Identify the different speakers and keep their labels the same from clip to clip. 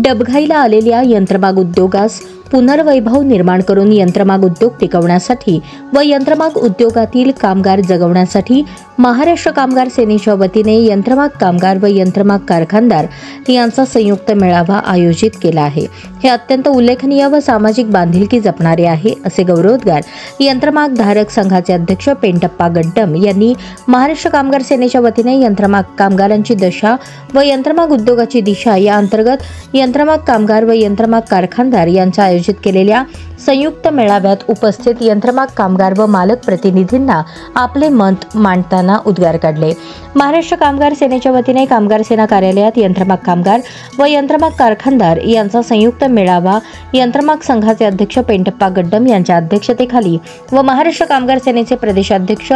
Speaker 1: डबघाईला आलेल्या यंत्रमाग उद्योगास पुनर्वैभव निर्माण करून यंत्रमाग उद्योग टिकवण्यासाठी व यंत्रमाग उद्योगातील कामगार जगवण्यासाठी महाराष्ट्र कामगार सेनेच्या वतीने यंत्रमाग कामगार व यंत्रमाग कारखानदार यांचा संयुक्त मेळावा आयोजित केला आहे। हे अत्यंत उल्लेखनीय व सामाजिक बांधिलकी जपणारे आहे, असे गौरवोद्गार यंत्रमाग धारक संघाचे अध्यक्ष पेंटप्पा गड्डम यांनी महाराष्ट्र कामगार सेनेच्या वतीने यंत्रमाग कामगारांची दशा व यंत्रमाग उद्योगाची दिशा या अंतर्गत यंत्रमाग कामगार व यंत्रमाग कारखानदार यांच्या आयोजित केलेल्या संयुक्त मेळाव्यात उपस्थित यंत्रमाग कामगार व मालक प्रतिनिधींना आपले मत मांडताना उद्गार काढले। महाराष्ट्र कामगार सेनेच्या वतीने कामगार सेना कार्यालयात यंत्रमाग कामगार व यंत्रमाग कारखानदार यांचा संयुक्त मेळावा यंत्रमाग संघाचे अध्यक्ष पेंटप्पा गड्डम यांच्या अध्यक्षतेखाली व महाराष्ट्र कामगार सेनेचे प्रदेशाध्यक्ष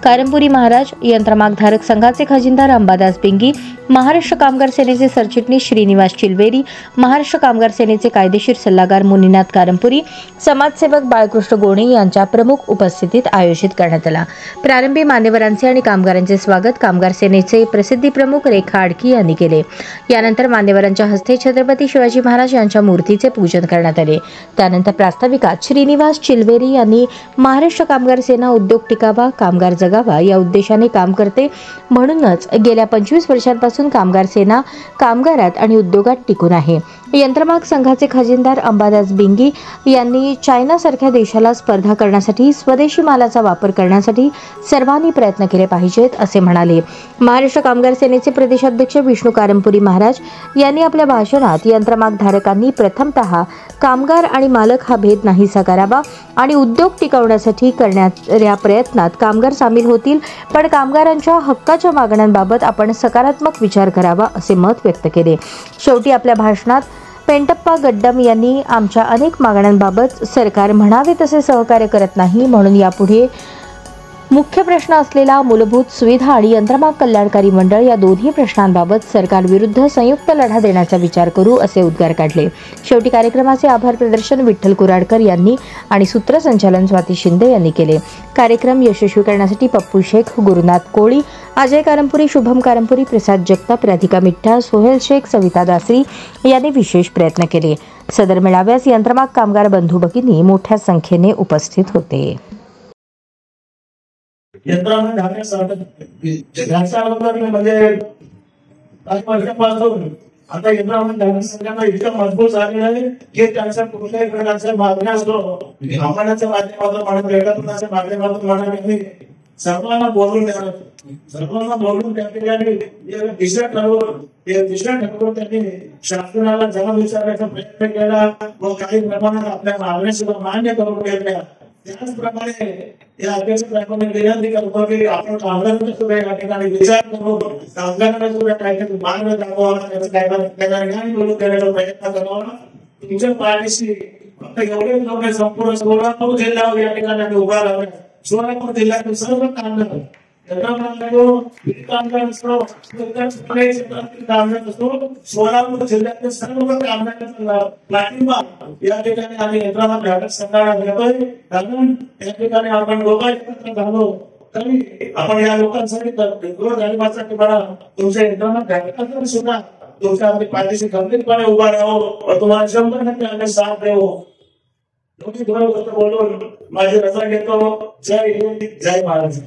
Speaker 1: कारंपुरी महाराज, यंत्रमाग धारक संघाचे खजिनदार अंबादास बिंगी, महाराष्ट्र कामगार सेनेचे सरचिटणीस श्रीनिवास चिलवेरी, महाराष्ट्र कामगार सेनेचे कायदेशीर सल्लागार मुनीनाथ कारंपुरी, समाजसेवक बाळकृष्ण गोणे यांच्या प्रमुख उपस्थितीत आयोजित करण्यात आला। प्रारंभी मान्यवरांचे आणि कामगारांचे स्वागत कामगार सेनेचे प्रसिद्धी प्रमुख रेखा आडकी यांनी केले। यानंतर मान्यवरांच्या हस्ते छत्रपती शिवाजी महाराज यांच्या मूर्तीचे पूजन करण्यात आले। त्यानंतर प्रास्ताविकात श्रीनिवास चिलवेरी यांनी महाराष्ट्र कामगार सेना उद्योग टिकावा, कामगार जगावा या उद्देशाने काम करते, म्हणूनच गेल्या 25 वर्षांपासून कामगार सेना कामगारात आणि उद्योगात टिकून आहे। यंत्रमाग संघाचे खजिनदार अंबादास बिंगी यांनी चायनासारख्या देशाला स्पर्धा करण्यासाठी स्वदेशी मालाचा वापर करण्यासाठी सर्वांनी प्रयत्न केले पाहिजेत, असे म्हणाले। महाराष्ट्र कामगार सेनेचे प्रदेशाध्यक्ष विष्णू कारंपुरी महाराज यांनी आपल्या भाषणात यंत्रमाग धारकांनी प्रथमतः कामगार आणि मालक हा भेद नाहीसा करावा आणि उद्योग टिकवण्यासाठी करण्याच्या प्रयत्नात कामगार सामील होतील, पण कामगारांच्या हक्काच्या मागण्यांबाबत आपण सकारात्मक विचार करावा, असे मत व्यक्त केले। शेवटी आपल्या भाषणात पेंटप्पा गड्डम यांनी आमच्या अनेक मागण्यांबाबत सरकार म्हणावे तसे सहकार्य करत नाही, म्हणून यापुढे मुख्य प्रश्न असलेला मूलभूत सुविधा आणि यंत्रमाग कल्याणकारी मंडळ या दोन्ही प्रश्नांबाबत सरकार विरुद्ध संयुक्त लढा देण्याचा विचार करू, असे उद्गार काढले। शेवटी कार्यक्रमाचे आभार प्रदर्शन विठ्ठल कुराडकर यांनी आणि सूत्रसंचालन स्वाती शिंदे यांनी केले। कार्यक्रम यशस्वी करण्यासाठी पप्पू शेख, गुरुनाथ कोळी, अजय कारंपुरी, शुभम कारंपुरी, प्रसाद जगताप, राधिका मिठ्ठा, सोहेल शेख, सविता दासरी यांनी विशेष प्रयत्न केले। सदर मेळाव्यास यंत्रमाग कामगार बंधू भगिनी मोठ्या संख्येने उपस्थित होते।
Speaker 2: यंत्रमाग म्हणजे काही वर्षापासून आता यंत्रमाग धारक संघांना इतकं मजबूत झालेलं आहे की त्यांच्या कुठल्याही प्रकारच्या मागण्या असो आव्हानाच्या माध्यमातून म्हणा, एकात्मताच्या माध्यमातून म्हणा, सर्वांना बोलून त्या ठिकाणी दिशा ठरवून त्यांनी शासनाला जबाब विचारण्याचा प्रयत्न केला व काही प्रमाणात आपल्या मागण्या सुद्धा मान्य करून घेतल्या। त्याचप्रमाणे या अध्यक्षांनी विनंती करतो की आपण कामगारांचा सुद्धा या ठिकाणी विचार करू, कामगारांना सुद्धा काहीतरी मार्ग दाखवावा, त्याचा ज्ञान मिळवून देण्याचा प्रयत्न करावा। तुमच्या पाठीशी फक्त एवढेच लोक संपूर्ण सोलापूर जिल्ह्यावर या ठिकाणी उभा राहतात। सोलापूर जिल्ह्यातील सर्व कामगार सोलापूर जिल्ह्यातील सर्व कामगारांचा पाठिंबा या ठिकाणी आम्ही यंत्रमाग धारक संघाला देतोय, कारण या ठिकाणी आपण दोघं एकत्र झालो तरी आपण या लोकांसाठी गृहधारकांसाठी म्हणा, तुमच्या यंत्रमाग धारकांसाठी सुद्धा तुमच्या पाठीशी खंबीरपणे उभा राहू, तुम्हाला 100% आम्ही साथ देऊ। बोलून माझी रजा घेतो। जय हिंद, जय महाराज।